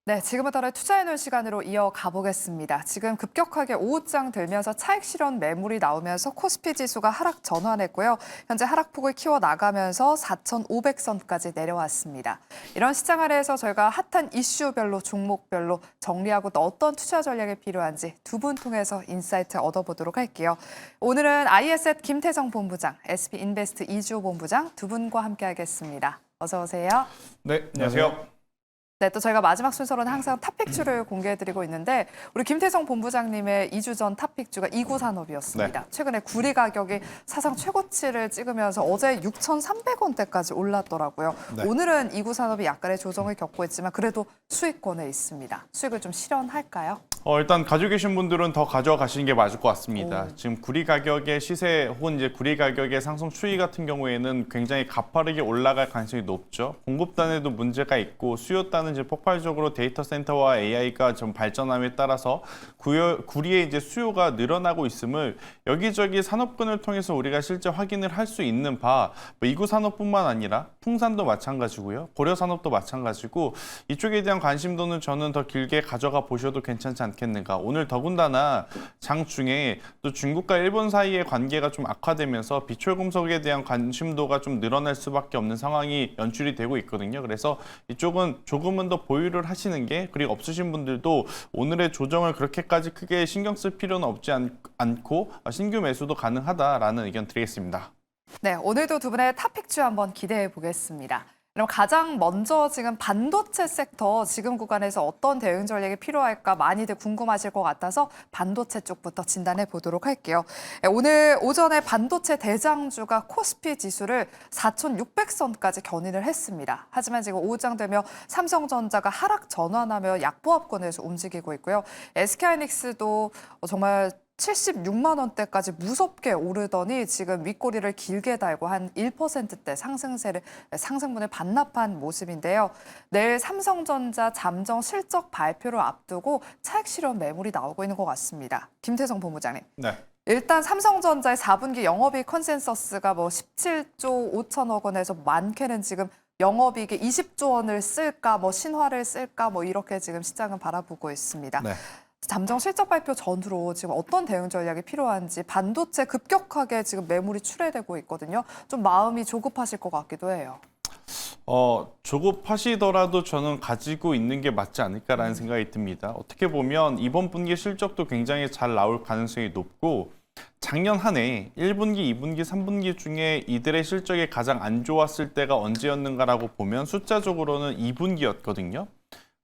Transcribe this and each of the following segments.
네, 지금부터는 투자해놓은 시간으로 이어가 보겠습니다. 지금 급격하게 오후장 들면서 차익 실현 매물이 나오면서 코스피 지수가 하락 전환했고요. 현재 하락폭을 키워나가면서 4,500선까지 내려왔습니다. 이런 시장 아래에서 저희가 핫한 이슈별로 종목별로 정리하고 또 어떤 투자 전략이 필요한지 두 분 통해서 인사이트 얻어보도록 할게요. 오늘은 IS앳 김태성 본부장, SB인베스트 이주호 본부장 두 분과 함께하겠습니다. 어서 오세요. 네, 안녕하세요. 네, 또 저희가 마지막 순서로는 항상 탑픽주를 공개해드리고 있는데 우리 김태성 본부장님의 2주 전 탑픽주가 이구산업이었습니다. 네. 최근에 구리 가격이 사상 최고치를 찍으면서 어제 6,300원대까지 올랐더라고요. 네. 오늘은 이구산업이 약간의 조정을 겪고 있지만 그래도 수익권에 있습니다. 수익을 좀 실현할까요? 일단 가지고 계신 분들은 더 가져가시는 게 맞을 것 같습니다. 지금 구리 가격의 시세 혹은 이제 구리 가격의 상승 추이 같은 경우에는 굉장히 가파르게 올라갈 가능성이 높죠. 공급단에도 문제가 있고 수요단은 이제 폭발적으로 데이터 센터와 AI가 좀 발전함에 따라서 구리의 이제 수요가 늘어나고 있음을 여기저기 산업군을 통해서 우리가 실제 확인을 할 수 있는 바, 이구 산업뿐만 아니라 풍산도 마찬가지고요, 고려 산업도 마찬가지고 이쪽에 대한 관심도는 저는 더 길게 가져가 보셔도 괜찮지 않겠는가. 오늘 더군다나 장중에 또 중국과 일본 사이의 관계가 좀 악화되면서 비철금속에 대한 관심도가 좀 늘어날 수밖에 없는 상황이 연출이 되고 있거든요. 그래서 이쪽은 조금은 더 보유를 하시는 게, 그리고 없으신 분들도 오늘의 조정을 그렇게까지 크게 신경 쓸 필요는 없지 않고 신규 매수도 가능하다라는 의견 드리겠습니다. 네, 오늘도 두 분의 탑픽주 한번 기대해 보겠습니다. 그럼 가장 먼저 지금 반도체 섹터 지금 구간에서 어떤 대응 전략이 필요할까 많이들 궁금하실 것 같아서 반도체 쪽부터 진단해 보도록 할게요. 오늘 오전에 반도체 대장주가 코스피 지수를 4,600선까지 견인을 했습니다. 하지만 지금 오후장 되며 삼성전자가 하락 전환하며 약보합권에서 움직이고 있고요. SK하이닉스도 정말 76만 원대까지 무섭게 오르더니 지금 윗꼬리를 길게 달고 한 1%대 상승분을 반납한 모습인데요. 내일 삼성전자 잠정 실적 발표를 앞두고 차익 실현 매물이 나오고 있는 것 같습니다. 김태성 본부장님. 네. 일단 삼성전자의 4분기 영업이익 컨센서스가 17조 5천억 원에서 많게는 지금 영업이익에 20조 원을 쓸까, 신화를 쓸까, 이렇게 지금 시장은 바라보고 있습니다. 네. 잠정 실적 발표 전후로 지금 어떤 대응 전략이 필요한지, 반도체 급격하게 지금 매물이 출회되고 있거든요. 좀 마음이 조급하실 것 같기도 해요. 조급하시더라도 저는 가지고 있는 게 맞지 않을까라는 생각이 듭니다. 어떻게 보면 이번 분기 실적도 굉장히 잘 나올 가능성이 높고, 작년 한 해 1분기, 2분기, 3분기 중에 이들의 실적이 가장 안 좋았을 때가 언제였는가라고 보면 숫자적으로는 2분기였거든요.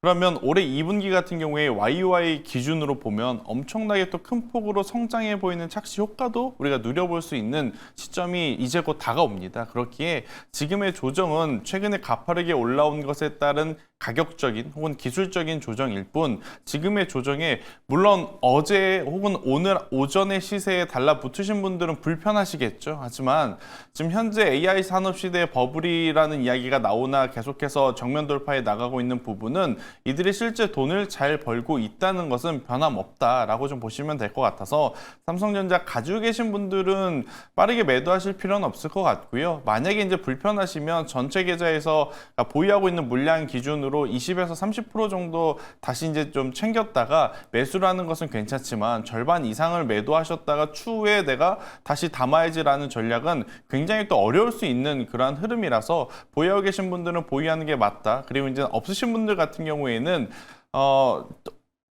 그러면 올해 2분기 같은 경우에 YOY 기준으로 보면 엄청나게 또 큰 폭으로 성장해 보이는 착시 효과도 우리가 누려볼 수 있는 시점이 이제 곧 다가옵니다. 그렇기에 지금의 조정은 최근에 가파르게 올라온 것에 따른 가격적인 혹은 기술적인 조정일 뿐, 지금의 조정에 물론 어제 혹은 오늘 오전의 시세에 달라붙으신 분들은 불편하시겠죠. 하지만 지금 현재 AI 산업 시대의 버블이라는 이야기가 나오나 계속해서 정면 돌파해 나가고 있는 부분은 이들이 실제 돈을 잘 벌고 있다는 것은 변함없다라고 좀 보시면 될 것 같아서 삼성전자 가지고 계신 분들은 빠르게 매도하실 필요는 없을 것 같고요. 만약에 이제 불편하시면 전체 계좌에서 보유하고 있는 물량 기준으로 20에서 30% 정도 다시 이제 좀 챙겼다가 매수라는 것은 괜찮지만 절반 이상을 매도하셨다가 추후에 내가 다시 담아야지라는 전략은 굉장히 또 어려울 수 있는 그러한 흐름이라서 보유하고 계신 분들은 보유하는 게 맞다. 그리고 이제 없으신 분들 같은 경우에는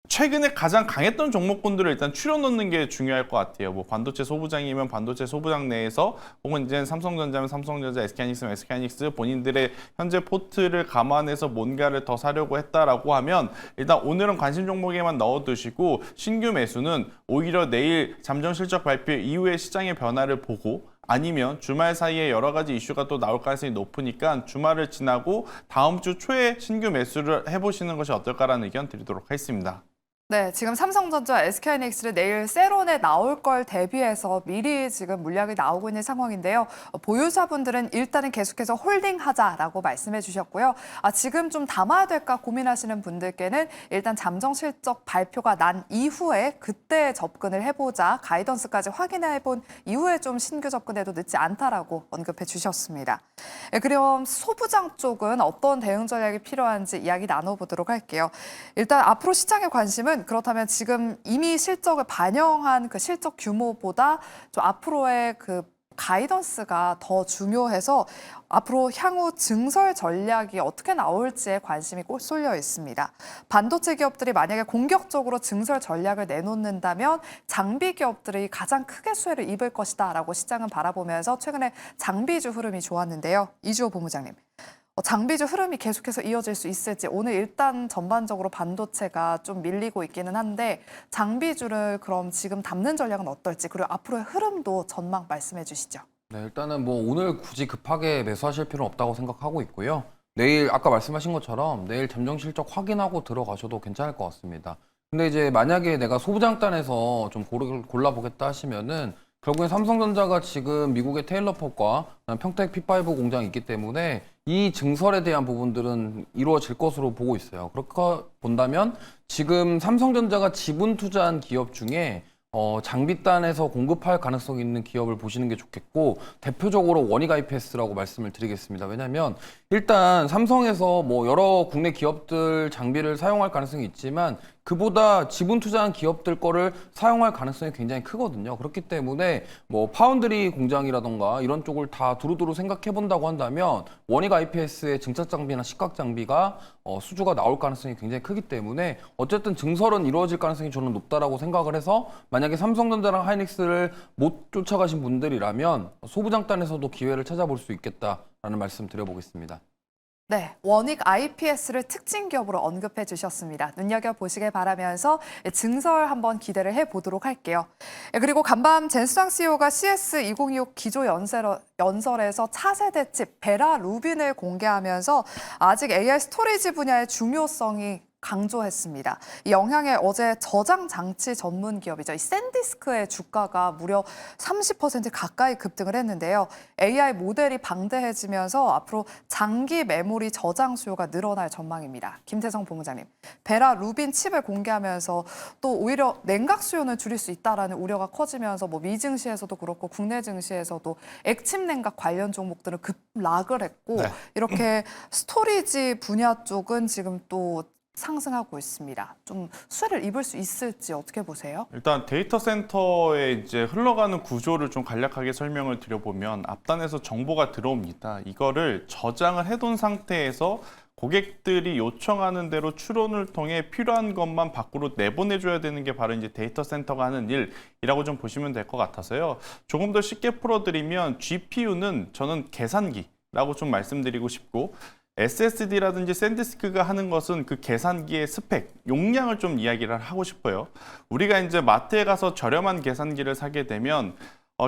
최근에 가장 강했던 종목군들을 일단 추려놓는 게 중요할 것 같아요. 반도체 소부장이면 반도체 소부장 내에서, 혹은 이제 삼성전자면 삼성전자, SK하이닉스면 SK하이닉스 본인들의 현재 포트를 감안해서 뭔가를 더 사려고 했다라고 하면 일단 오늘은 관심 종목에만 넣어두시고, 신규 매수는 오히려 내일 잠정 실적 발표 이후에 시장의 변화를 보고, 아니면 주말 사이에 여러 가지 이슈가 또 나올 가능성이 높으니까 주말을 지나고 다음 주 초에 신규 매수를 해보시는 것이 어떨까라는 의견 드리도록 하겠습니다. 네, 지금 삼성전자, SK하이닉스를 내일 세론에 나올 걸 대비해서 미리 지금 물량이 나오고 있는 상황인데요. 보유자분들은 일단은 계속해서 홀딩하자라고 말씀해 주셨고요. 지금 좀 담아야 될까 고민하시는 분들께는 일단 잠정 실적 발표가 난 이후에 그때 접근을 해보자, 가이던스까지 확인해 본 이후에 좀 신규 접근해도 늦지 않다라고 언급해 주셨습니다. 네, 그럼 소부장 쪽은 어떤 대응 전략이 필요한지 이야기 나눠보도록 할게요. 일단 앞으로 시장의 관심은 그렇다면 지금 이미 실적을 반영한 그 실적 규모보다 좀 앞으로의 그 가이던스가 더 중요해서 앞으로 향후 증설 전략이 어떻게 나올지에 관심이 꼭 쏠려 있습니다. 반도체 기업들이 만약에 공격적으로 증설 전략을 내놓는다면 장비 기업들이 가장 크게 수혜를 입을 것이다라고 시장은 바라보면서 최근에 장비주 흐름이 좋았는데요. 이주호 본부장님. 장비주 흐름이 계속해서 이어질 수 있을지 오늘 일단 전반적으로 반도체가 좀 밀리고 있기는 한데 장비주를 그럼 지금 담는 전략은 어떨지 그리고 앞으로의 흐름도 전망 말씀해 주시죠. 네, 일단은 뭐 오늘 굳이 급하게 매수하실 필요는 없다고 생각하고 있고요. 내일 아까 말씀하신 것처럼 내일 잠정 실적 확인하고 들어가셔도 괜찮을 것 같습니다. 근데 이제 만약에 내가 소부장단에서 좀 골라보겠다 하시면은 결국엔 삼성전자가 지금 미국의 테일러폿과 평택 P5 공장이 있기 때문에 이 증설에 대한 부분들은 이루어질 것으로 보고 있어요. 그렇게 본다면 지금 삼성전자가 지분 투자한 기업 중에 장비단에서 공급할 가능성이 있는 기업을 보시는 게 좋겠고 대표적으로 원익 IPS라고 말씀을 드리겠습니다. 왜냐하면 일단 삼성에서 뭐 여러 국내 기업들 장비를 사용할 가능성이 있지만 그보다 지분 투자한 기업들 거를 사용할 가능성이 굉장히 크거든요. 그렇기 때문에 뭐 파운드리 공장이라던가 이런 쪽을 다 두루두루 생각해 본다고 한다면 원익 IPS의 증착 장비나 식각 장비가 수주가 나올 가능성이 굉장히 크기 때문에 어쨌든 증설은 이루어질 가능성이 저는 높다라고 생각을 해서 만약에 삼성전자랑 하이닉스를 못 쫓아가신 분들이라면 소부장단에서도 기회를 찾아볼 수 있겠다라는 말씀 드려보겠습니다. 네, 원익 IPS를 특징 기업으로 언급해 주셨습니다. 눈여겨보시길 바라면서 증설 한번 기대를 해보도록 할게요. 그리고 간밤 젠수장 CEO가 CS2025 기조 연설에서 차세대 칩 베라 루빈을 공개하면서 아직 AI 스토리지 분야의 중요성이 강조했습니다. 이 영향에 어제 저장 장치 전문 기업이죠. 이 샌디스크의 주가가 무려 30% 가까이 급등을 했는데요. AI 모델이 방대해지면서 앞으로 장기 메모리 저장 수요가 늘어날 전망입니다. 김태성 본부장님, 베라 루빈 칩을 공개하면서 또 오히려 냉각 수요는 줄일 수 있다라는 우려가 커지면서 뭐 미 증시에서도 그렇고 국내 증시에서도 액침 냉각 관련 종목들은 급락을 했고 네. 이렇게 스토리지 분야 쪽은 지금 또 상승하고 있습니다. 좀 수혜를 입을 수 있을지 어떻게 보세요? 일단 데이터 센터에 이제 흘러가는 구조를 좀 간략하게 설명을 드려보면 앞단에서 정보가 들어옵니다. 이거를 저장을 해둔 상태에서 고객들이 요청하는 대로 추론을 통해 필요한 것만 밖으로 내보내줘야 되는 게 바로 이제 데이터 센터가 하는 일이라고 좀 보시면 될 것 같아서요. 조금 더 쉽게 풀어드리면 GPU는 저는 계산기라고 좀 말씀드리고 싶고 SSD라든지 샌디스크가 하는 것은 그 계산기의 스펙, 용량을 좀 이야기를 하고 싶어요. 우리가 이제 마트에 가서 저렴한 계산기를 사게 되면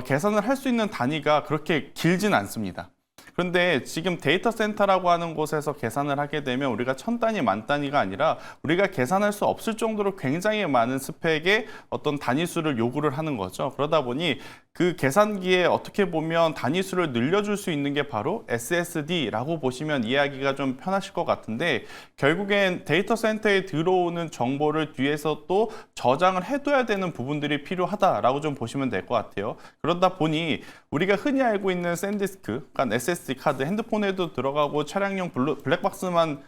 계산을 할 수 있는 단위가 그렇게 길진 않습니다. 그런데 지금 데이터 센터라고 하는 곳에서 계산을 하게 되면 우리가 1000단위, 10,000단위가 아니라 우리가 계산할 수 없을 정도로 굉장히 많은 스펙의 어떤 단위수를 요구를 하는 거죠. 그러다 보니 그 계산기에 어떻게 보면 단위수를 늘려줄 수 있는 게 바로 SSD라고 보시면 이해하기가 좀 편하실 것 같은데 결국엔 데이터 센터에 들어오는 정보를 뒤에서 또 저장을 해둬야 되는 부분들이 필요하다라고 좀 보시면 될 것 같아요. 그러다 보니 우리가 흔히 알고 있는 샌디스크, 그러니까 SSD 카드, 핸드폰에도 들어가고 차량용 블랙박스만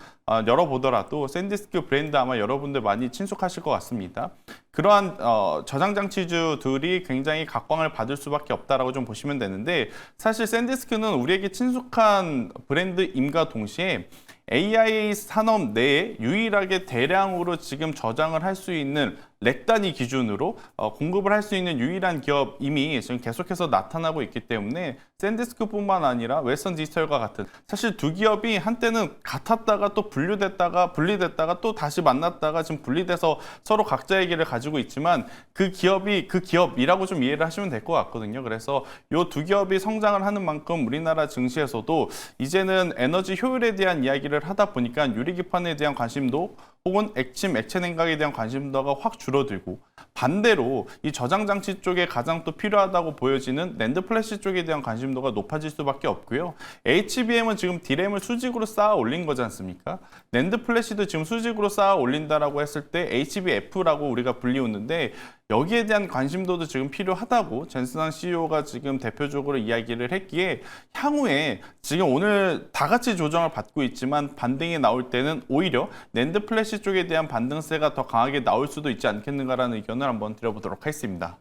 열어보더라도 샌디스크 브랜드 아마 여러분들 많이 친숙하실 것 같습니다. 그러한 저장 장치주들이 굉장히 각광을 받을 수밖에 없다라고 좀 보시면 되는데 사실 샌디스크는 우리에게 친숙한 브랜드임과 동시에 AI 산업 내에 유일하게 대량으로 지금 저장을 할 수 있는 렉 단위 기준으로 공급을 할 수 있는 유일한 기업임이 지금 계속해서 나타나고 있기 때문에 샌디스크뿐만 아니라 웨스턴 디지털과 같은 사실 두 기업이 한때는 같았다가 또 분리됐다가 또 다시 만났다가 지금 분리돼서 서로 각자의 길을 가지고 있지만 그 기업이 그 기업이라고 좀 이해를 하시면 될 것 같거든요. 그래서 이 두 기업이 성장을 하는 만큼 우리나라 증시에서도 이제는 에너지 효율에 대한 이야기를 하다 보니까 유리기판에 대한 관심도 혹은 액침, 액체 냉각에 대한 관심도가 확 줄어들고 반대로 이 저장 장치 쪽에 가장 또 필요하다고 보여지는 낸드 플래시 쪽에 대한 관심도가 높아질 수밖에 없고요. HBM은 지금 D램을 수직으로 쌓아 올린 거지 않습니까? 낸드 플래시도 지금 수직으로 쌓아 올린다라고 했을 때 HBF라고 우리가 불리우는데 여기에 대한 관심도도 지금 필요하다고 젠슨왕 CEO가 지금 대표적으로 이야기를 했기에 향후에 지금 오늘 다 같이 조정을 받고 있지만 반등이 나올 때는 오히려 낸드 플래시 쪽에 대한 반등세가 더 강하게 나올 수도 있지 않겠는가라는 의견을 한번 드려보도록 하겠습니다.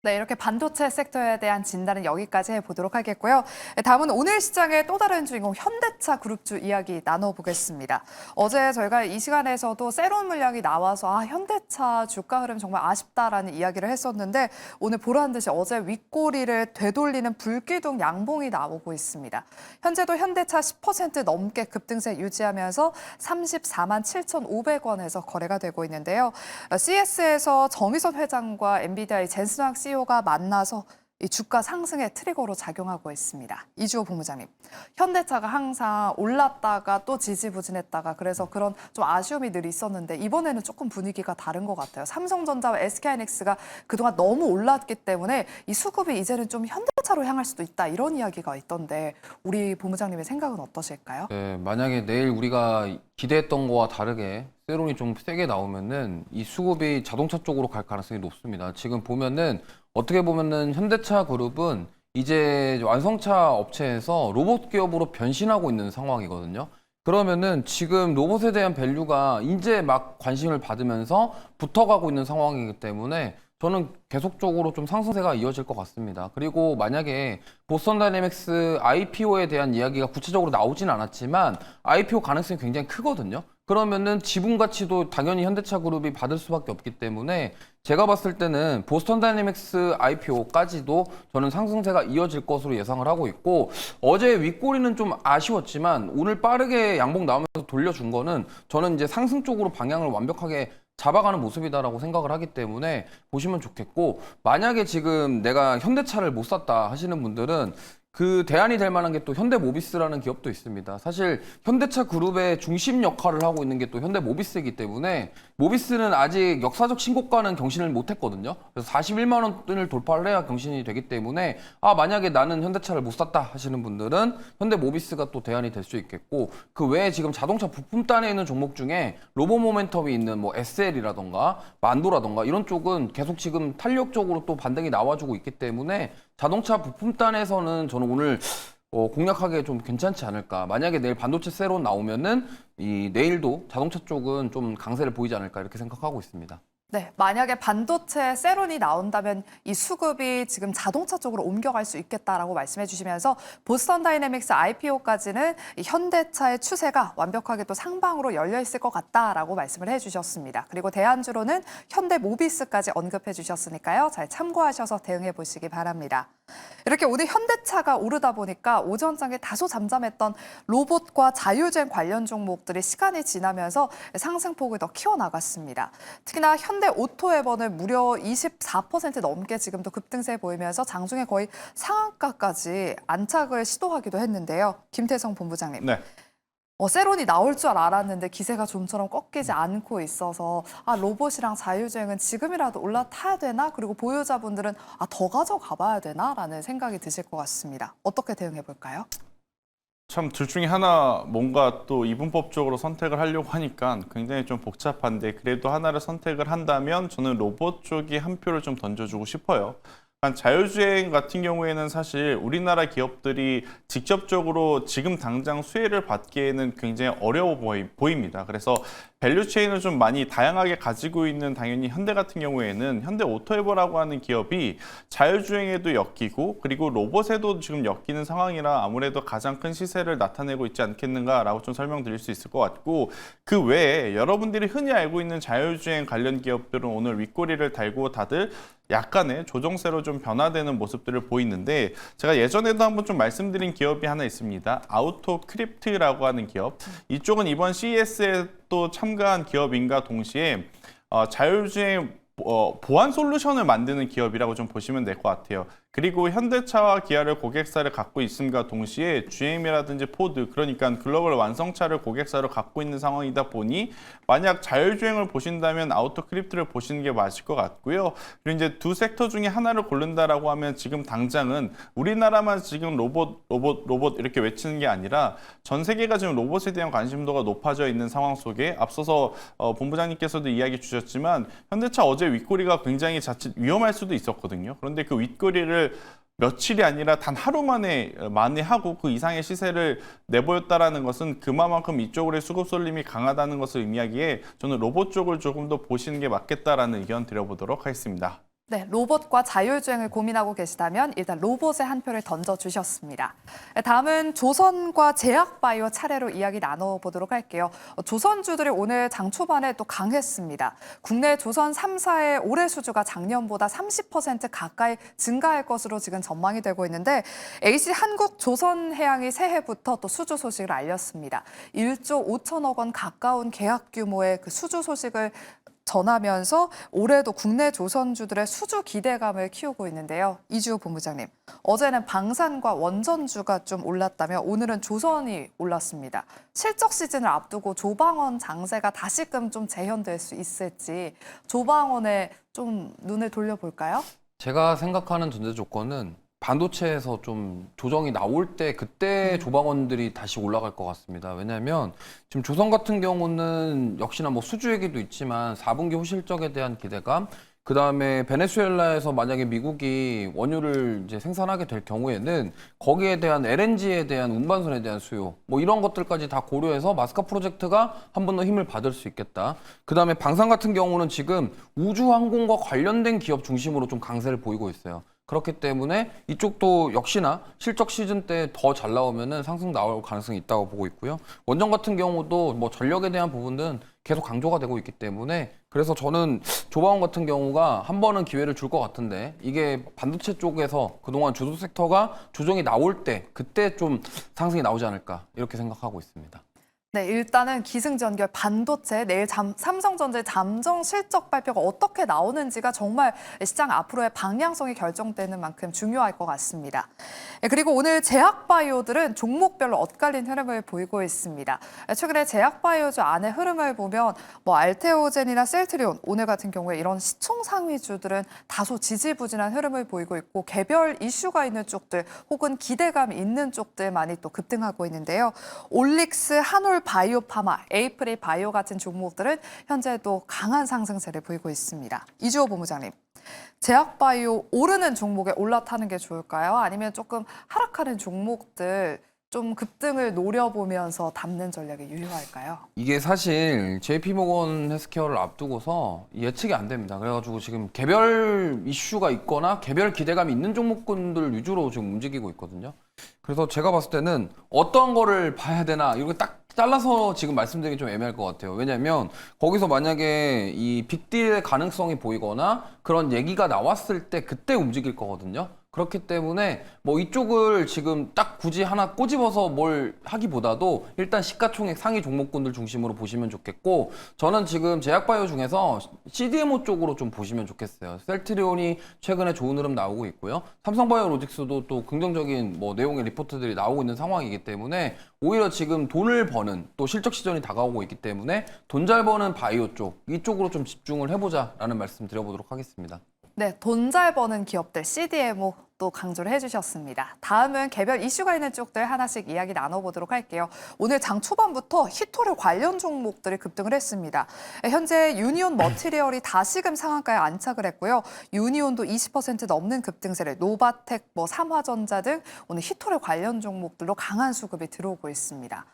네, 이렇게 반도체 섹터에 대한 진단은 여기까지 해보도록 하겠고요. 다음은 오늘 시장의 또 다른 주인공 현대차 그룹주 이야기 나눠보겠습니다. 어제 저희가 이 시간에서도 세론 물량이 나와서 현대차 주가 흐름 정말 아쉽다라는 이야기를 했었는데 오늘 보란 듯이 어제 윗꼬리를 되돌리는 불기둥 양봉이 나오고 있습니다. 현재도 현대차 10% 넘게 급등세 유지하면서 34만 7,500원에서 거래가 되고 있는데요. CS에서 정의선 회장과 엔비디아의 젠슨왕 CEO가 만나서 이 주가 상승의 트리거로 작용하고 있습니다. 이주호 본부장님, 현대차가 항상 올랐다가 또 지지부진했다가 그래서 그런 좀 아쉬움이 늘 있었는데 이번에는 조금 분위기가 다른 것 같아요. 삼성전자와 SK하이닉스가 그동안 너무 올랐기 때문에 이 수급이 이제는 좀 현대차로 향할 수도 있다 이런 이야기가 있던데 우리 본부장님의 생각은 어떠실까요? 네, 만약에 내일 우리가 기대했던 거와 다르게 세론이 좀 세게 나오면은 이 수급이 자동차 쪽으로 갈 가능성이 높습니다. 지금 보면은 어떻게 보면은 현대차 그룹은 이제 완성차 업체에서 로봇 기업으로 변신하고 있는 상황이거든요. 그러면은 지금 로봇에 대한 밸류가 이제 막 관심을 받으면서 붙어가고 있는 상황이기 때문에 저는 계속적으로 좀 상승세가 이어질 것 같습니다. 그리고 만약에 보스턴 다이내믹스 IPO에 대한 이야기가 구체적으로 나오진 않았지만 IPO 가능성이 굉장히 크거든요. 그러면은 지분 가치도 당연히 현대차 그룹이 받을 수밖에 없기 때문에 제가 봤을 때는 보스턴 다이내믹스 IPO까지도 저는 상승세가 이어질 것으로 예상을 하고 있고 어제 윗꼬리는 좀 아쉬웠지만 오늘 빠르게 양봉 나오면서 돌려준 거는 저는 이제 상승 쪽으로 방향을 완벽하게 잡아가는 모습이다라고 생각을 하기 때문에 보시면 좋겠고 만약에 지금 내가 현대차를 못 샀다 하시는 분들은 그 대안이 될 만한 게 또 현대모비스라는 기업도 있습니다. 사실 현대차 그룹의 중심 역할을 하고 있는 게 또 현대모비스이기 때문에 모비스는 아직 역사적 신고가는 경신을 못했거든요. 그래서 41만 원을 돌파를 해야 경신이 되기 때문에 만약에 나는 현대차를 못 샀다 하시는 분들은 현대모비스가 또 대안이 될 수 있겠고 그 외에 지금 자동차 부품단에 있는 종목 중에 로보모멘텀이 있는 뭐 SL이라던가 만도라던가 이런 쪽은 계속 지금 탄력적으로 또 반등이 나와주고 있기 때문에 자동차 부품단에서는 저는 오늘 공략하기에 좀 괜찮지 않을까. 만약에 내일 반도체 세론 나오면은 이 내일도 자동차 쪽은 좀 강세를 보이지 않을까 이렇게 생각하고 있습니다. 네, 만약에 반도체 세론이 나온다면 이 수급이 지금 자동차 쪽으로 옮겨갈 수 있겠다라고 말씀해 주시면서 보스턴 다이내믹스 IPO까지는 이 현대차의 추세가 완벽하게 또 상방으로 열려 있을 것 같다라고 말씀을 해주셨습니다. 그리고 대안주로는 현대모비스까지 언급해 주셨으니까요. 잘 참고하셔서 대응해 보시기 바랍니다. 이렇게 오늘 현대차가 오르다 보니까 오전장에 다소 잠잠했던 로봇과 자율주행 관련 종목들이 시간이 지나면서 상승폭을 더 키워나갔습니다. 특히나 현대오토에버는 무려 24% 넘게 지금도 급등세 보이면서 장중에 거의 상한가까지 안착을 시도하기도 했는데요. 김태성 본부장님. 네. 세론이 나올 줄 알았는데 기세가 좀처럼 꺾이지 않고 있어서 로봇이랑 자율주행은 지금이라도 올라타야 되나? 그리고 보유자분들은 더 가져가 봐야 되나? 라는 생각이 드실 것 같습니다. 어떻게 대응해 볼까요? 참 둘 중에 하나 뭔가 또 이분법적으로 선택을 하려고 하니까 굉장히 좀 복잡한데 그래도 하나를 선택을 한다면 저는 로봇 쪽이 한 표를 좀 던져주고 싶어요. 자율주행 같은 경우에는 사실 우리나라 기업들이 직접적으로 지금 당장 수혜를 받기에는 굉장히 어려워 보입니다. 그래서 밸류체인을 좀 많이 다양하게 가지고 있는 당연히 현대 같은 경우에는 현대오토에버라고 하는 기업이 자율주행에도 엮이고 그리고 로봇에도 지금 엮이는 상황이라 아무래도 가장 큰 시세를 나타내고 있지 않겠는가라고 좀 설명드릴 수 있을 것 같고 그 외에 여러분들이 흔히 알고 있는 자율주행 관련 기업들은 오늘 윗꼬리를 달고 다들 약간의 조정세로 좀 변화되는 모습들을 보이는데 제가 예전에도 한번 좀 말씀드린 기업이 하나 있습니다. 아우토크립트라고 하는 기업. 이쪽은 이번 CES에 또 참가한 기업인가 동시에 자율주행 보안 솔루션을 만드는 기업이라고 좀 보시면 될 것 같아요. 그리고 현대차와 기아를 고객사를 갖고 있음과 동시에 GM이라든지 포드, 그러니까 글로벌 완성차를 고객사로 갖고 있는 상황이다 보니 만약 자율주행을 보신다면 아우토 크립트를 보시는 게 맞을 것 같고요. 그리고 이제 두 섹터 중에 하나를 고른다라고 하면 지금 당장은 우리나라만 지금 로봇 이렇게 외치는 게 아니라 전 세계가 지금 로봇에 대한 관심도가 높아져 있는 상황 속에 앞서서 본부장님께서도 이야기 주셨지만 현대차 어제 윗꼬리가 굉장히 자칫 위험할 수도 있었거든요. 그런데 그 윗꼬리를 며칠이 아니라 단 하루 만에 만회하고 그 이상의 시세를 내보였다라는 것은 그만큼 이쪽으로의 수급 쏠림이 강하다는 것을 의미하기에 저는 로봇 쪽을 조금 더 보시는 게 맞겠다라는 의견 드려보도록 하겠습니다. 네, 로봇과 자율주행을 고민하고 계시다면 일단 로봇에 한 표를 던져주셨습니다. 다음은 조선과 제약바이오 차례로 이야기 나눠보도록 할게요. 조선주들이 오늘 장 초반에 또 강했습니다. 국내 조선 3사의 올해 수주가 작년보다 30% 가까이 증가할 것으로 지금 전망이 되고 있는데 H한국조선해양이 새해부터 또 수주 소식을 알렸습니다. 1조 5천억 원 가까운 계약 규모의 그 수주 소식을 전하면서 올해도 국내 조선주들의 수주 기대감을 키우고 있는데요. 이주호 본부장님, 어제는 방산과 원전주가 좀 올랐다면 오늘은 조선이 올랐습니다. 실적 시즌을 앞두고 조방원 장세가 다시금 좀 재현될 수 있을지 조방원에 좀 눈을 돌려볼까요? 제가 생각하는 전제 조건은 반도체에서 좀 조정이 나올 때 그때 조방원들이 다시 올라갈 것 같습니다. 왜냐하면 지금 조선 같은 경우는 역시나 뭐 수주 얘기도 있지만 4분기 호실적에 대한 기대감, 그 다음에 베네수엘라에서 만약에 미국이 원유를 이제 생산하게 될 경우에는 거기에 대한 LNG에 대한 운반선에 대한 수요, 뭐 이런 것들까지 다 고려해서 마스카 프로젝트가 한 번 더 힘을 받을 수 있겠다. 그 다음에 방산 같은 경우는 지금 우주항공과 관련된 기업 중심으로 좀 강세를 보이고 있어요. 그렇기 때문에 이쪽도 역시나 실적 시즌 때 더 잘 나오면은 상승 나올 가능성이 있다고 보고 있고요. 원전 같은 경우도 뭐 전력에 대한 부분은 계속 강조가 되고 있기 때문에 그래서 저는 조방원 같은 경우가 한 번은 기회를 줄 것 같은데 이게 반도체 쪽에서 그동안 주도 섹터가 조정이 나올 때 그때 좀 상승이 나오지 않을까 이렇게 생각하고 있습니다. 네, 일단은 기승전결 반도체, 내일 삼성전자의 잠정 실적 발표가 어떻게 나오는지가 정말 시장 앞으로의 방향성이 결정되는 만큼 중요할 것 같습니다. 네, 그리고 오늘 제약바이오들은 종목별로 엇갈린 흐름을 보이고 있습니다. 최근에 제약바이오주 안의 흐름을 보면 뭐 알테오젠이나 셀트리온, 오늘 같은 경우에 이런 시총 상위주들은 다소 지지부진한 흐름을 보이고 있고 개별 이슈가 있는 쪽들 혹은 기대감이 있는 쪽들만이 또 급등하고 있는데요. 올릭스, 한올 바이오파마, 에이프릴 바이오 같은 종목들은 현재도 강한 상승세를 보이고 있습니다. 이주호 본부장님, 제약바이오 오르는 종목에 올라타는 게 좋을까요? 아니면 조금 하락하는 종목들 좀 급등을 노려보면서 담는 전략이 유효할까요? 이게 사실 JP모건 헬스케어를 앞두고서 예측이 안 됩니다. 그래가지고 지금 개별 이슈가 있거나 개별 기대감이 있는 종목군들 위주로 지금 움직이고 있거든요. 그래서 제가 봤을 때는 어떤 거를 봐야 되나 이렇게 딱 잘라서 지금 말씀드리기 좀 애매할 것 같아요. 왜냐하면 거기서 만약에 이 빅딜의 가능성이 보이거나 그런 얘기가 나왔을 때 그때 움직일 거거든요. 그렇기 때문에 뭐 이쪽을 지금 딱 굳이 하나 꼬집어서 뭘 하기보다도 일단 시가총액 상위 종목군들 중심으로 보시면 좋겠고, 저는 지금 제약바이오 중에서 CDMO 쪽으로 좀 보시면 좋겠어요. 셀트리온이 최근에 좋은 흐름 나오고 있고요. 삼성바이오로직스도 또 긍정적인 뭐 내용의 리포트들이 나오고 있는 상황이기 때문에 오히려 지금 돈을 버는 또 실적 시즌이 다가오고 있기 때문에 돈 잘 버는 바이오 쪽 이쪽으로 좀 집중을 해보자라는 말씀 드려보도록 하겠습니다. 네, 돈 잘 버는 기업들 CDMO 또 강조를 해주셨습니다. 다음은 개별 이슈가 있는 쪽들 하나씩 이야기 나눠보도록 할게요. 오늘 장 초반부터 히토류 관련 종목들이 급등을 했습니다. 현재 유니온 머티리얼이 다시금 상한가에 안착을 했고요. 유니온도 20% 넘는 급등세를, 노바텍, 삼화전자 등 오늘 히토류 관련 종목들로 강한 수급이 들어오고 있습니다.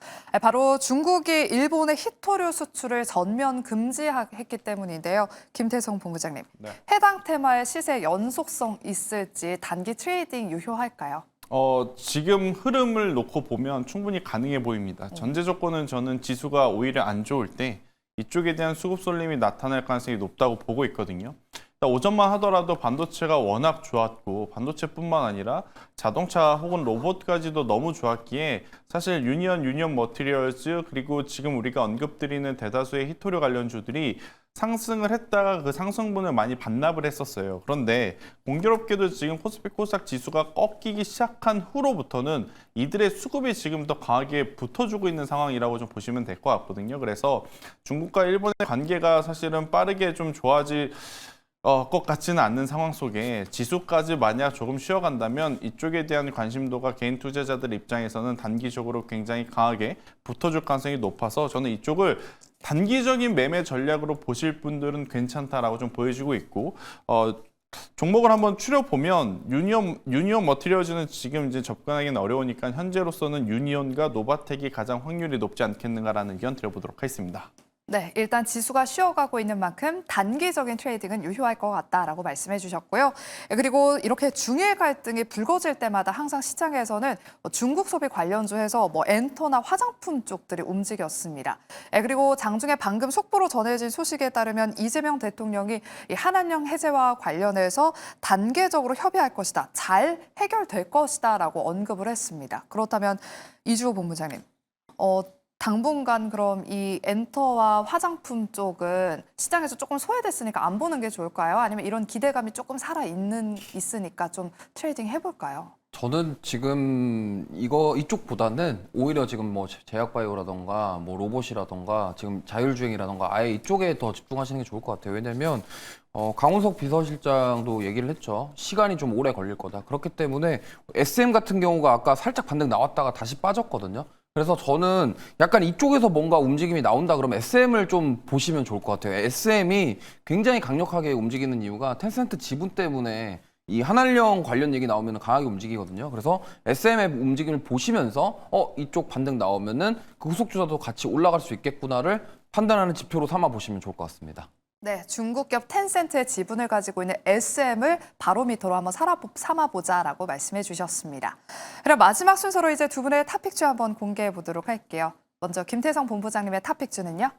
바로 중국이 일본의 히토류 수출을 전면 금지했기 때문인데요. 김태성 본부장님, 네. 해당 테마의 시세 연속성 있을지 단기 트레이딩 유효할까요? 지금 흐름을 놓고 보면 충분히 가능해 보입니다. 전제 조건은 저는 지수가 오히려 안 좋을 때 이쪽에 대한 수급 쏠림이 나타날 가능성이 높다고 보고 있거든요. 오전만 하더라도 반도체가 워낙 좋았고 반도체뿐만 아니라 자동차 혹은 로봇까지도 너무 좋았기에 사실 유니온 머티리얼즈 그리고 지금 우리가 언급드리는 대다수의 히토류 관련주들이 상승을 했다가 그 상승분을 많이 반납을 했었어요. 그런데 공교롭게도 지금 코스피 코스닥 지수가 꺾이기 시작한 후로부터는 이들의 수급이 지금 더 강하게 붙어주고 있는 상황이라고 좀 보시면 될 것 같거든요. 그래서 중국과 일본의 관계가 사실은 빠르게 좀 좋아질 것 같지는 않는 상황 속에 지수까지 만약 조금 쉬어간다면 이쪽에 대한 관심도가 개인 투자자들 입장에서는 단기적으로 굉장히 강하게 붙어줄 가능성이 높아서 저는 이쪽을 단기적인 매매 전략으로 보실 분들은 괜찮다라고 좀 보여지고 있고 종목을 한번 추려보면 유니온 머티리얼즈는 지금 이제 접근하기는 어려우니까 현재로서는 유니온과 노바텍이 가장 확률이 높지 않겠는가라는 의견 드려보도록 하겠습니다. 네, 일단 지수가 쉬어가고 있는 만큼 단기적인 트레이딩은 유효할 것 같다라고 말씀해 주셨고요. 그리고 이렇게 중일 갈등이 불거질 때마다 항상 시장에서는 중국 소비 관련주에서 엔터나 화장품 쪽들이 움직였습니다. 그리고 장중에 방금 속보로 전해진 소식에 따르면 이재명 대통령이 이 한한령 해제와 관련해서 단계적으로 협의할 것이다, 잘 해결될 것이다라고 언급을 했습니다. 그렇다면 이주호 본부장님, 당분간 그럼 이 엔터와 화장품 쪽은 시장에서 조금 소외됐으니까 안 보는 게 좋을까요? 아니면 이런 기대감이 조금 있으니까 좀 트레이딩 해볼까요? 저는 지금 이쪽보다는 오히려 지금 뭐 제약바이오라던가 뭐 로봇이라던가 지금 자율주행이라던가 아예 이쪽에 더 집중하시는 게 좋을 것 같아요. 왜냐면 강훈석 비서실장도 얘기를 했죠. 시간이 좀 오래 걸릴 거다. 그렇기 때문에 SM 같은 경우가 아까 살짝 반등 나왔다가 다시 빠졌거든요. 그래서 저는 약간 이쪽에서 뭔가 움직임이 나온다 그러면 SM을 좀 보시면 좋을 것 같아요. SM이 굉장히 강력하게 움직이는 이유가 텐센트 지분 때문에 이 한한령 관련 얘기 나오면 강하게 움직이거든요. 그래서 SM의 움직임을 보시면서 이쪽 반등 나오면은 그 후속 주자도 같이 올라갈 수 있겠구나를 판단하는 지표로 삼아 보시면 좋을 것 같습니다. 네, 중국기업 텐센트의 지분을 가지고 있는 SM을 바로미터로 한번 삼아보자라고 말씀해 주셨습니다. 그럼 마지막 순서로 이제 두 분의 탑픽주 한번 공개해 보도록 할게요. 먼저 김태성 본부장님의 탑픽주는요?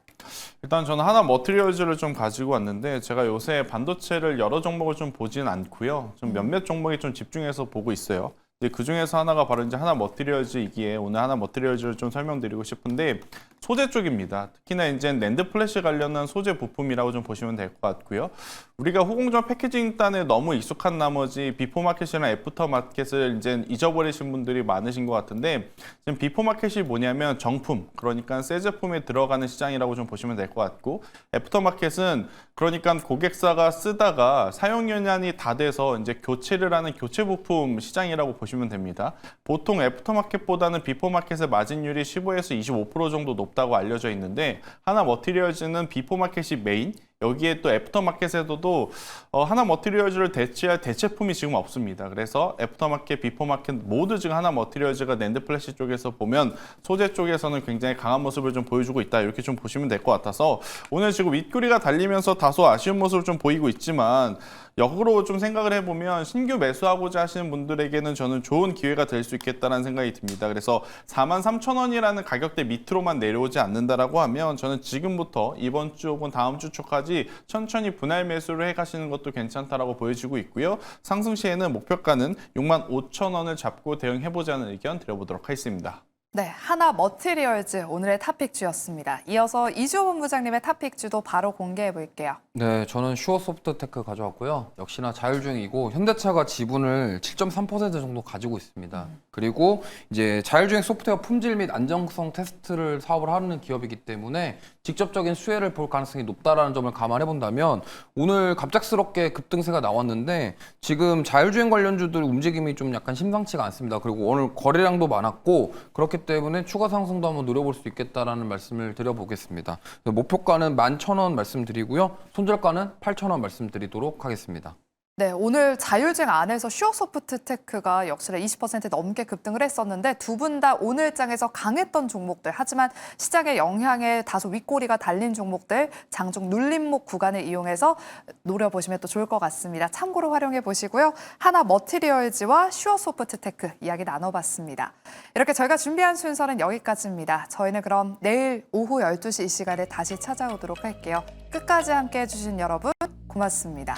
일단 저는 하나 머티리얼즈를 좀 가지고 왔는데 제가 요새 반도체를 여러 종목을 좀 보진 않고요. 좀 몇몇 종목에 좀 집중해서 보고 있어요. 그 중에서 하나가 바로 이제 하나 머티리얼즈이기에 오늘 하나 머티리얼즈를 좀 설명드리고 싶은데 소재 쪽입니다. 특히나 이제 낸드 플래시 관련한 소재 부품이라고 좀 보시면 될 것 같고요. 우리가 후공정 패키징단에 너무 익숙한 나머지 비포 마켓이나 애프터 마켓을 이제 잊어버리신 분들이 많으신 것 같은데 지금 비포 마켓이 뭐냐면 정품, 그러니까 새 제품에 들어가는 시장이라고 좀 보시면 될 것 같고 애프터 마켓은 그러니까 고객사가 쓰다가 사용 연한이 다 돼서 이제 교체를 하는 교체 부품 시장이라고 보시면 됩니다. 보통 애프터마켓보다는 비포마켓의 마진율이 15에서 25% 정도 높다고 알려져 있는데 하나 머티리얼즈는 비포마켓이 메인, 여기에 또 애프터마켓에서도 하나 머티리얼즈를 대체할 대체품이 지금 없습니다. 그래서 애프터마켓, 비포마켓 모두 지금 하나 머티리얼즈가 낸드 플래시 쪽에서 보면 소재 쪽에서는 굉장히 강한 모습을 좀 보여주고 있다, 이렇게 좀 보시면 될 것 같아서 오늘 지금 윗꼬리가 달리면서 다소 아쉬운 모습을 좀 보이고 있지만 역으로 좀 생각을 해보면 신규 매수하고자 하시는 분들에게는 저는 좋은 기회가 될 수 있겠다는 생각이 듭니다. 그래서 43,000원이라는 가격대 밑으로만 내려오지 않는다라고 하면 저는 지금부터 이번 주 혹은 다음 주 초까지 천천히 분할 매수를 해가시는 것도 괜찮다라고 보여지고 있고요. 상승 시에는 목표가는 65,000원을 잡고 대응해보자는 의견 드려보도록 하겠습니다. 네, 하나 머티리얼즈 오늘의 탑픽주였습니다. 이어서 이주호 본부장님의 탑픽주도 바로 공개해 볼게요. 네, 저는 슈어소프트테크 가져왔고요. 역시나 자율주행이고 현대차가 지분을 7.3% 정도 가지고 있습니다. 그리고 이제 자율주행 소프트웨어 품질 및 안정성 테스트를 사업을 하는 기업이기 때문에 직접적인 수혜를 볼 가능성이 높다라는 점을 감안해 본다면 오늘 갑작스럽게 급등세가 나왔는데 지금 자율주행 관련주들 움직임이 좀 약간 심상치가 않습니다. 그리고 오늘 거래량도 많았고 그렇기 때문에 추가 상승도 한번 노려볼 수 있겠다라는 말씀을 드려보겠습니다. 목표가는 11,000원 말씀드리고요. 손절가는 8,000원 말씀드리도록 하겠습니다. 네, 오늘 자율주행 안에서 슈어소프트테크가 역시나 20% 넘게 급등을 했었는데 두 분 다 오늘장에서 강했던 종목들, 하지만 시장의 영향에 다소 윗꼬리가 달린 종목들 장중 눌림목 구간을 이용해서 노려보시면 또 좋을 것 같습니다. 참고로 활용해 보시고요. 하나 머티리얼즈와 슈어소프트테크 이야기 나눠봤습니다. 이렇게 저희가 준비한 순서는 여기까지입니다. 저희는 그럼 내일 오후 12시 이 시간에 다시 찾아오도록 할게요. 끝까지 함께해 주신 여러분 고맙습니다.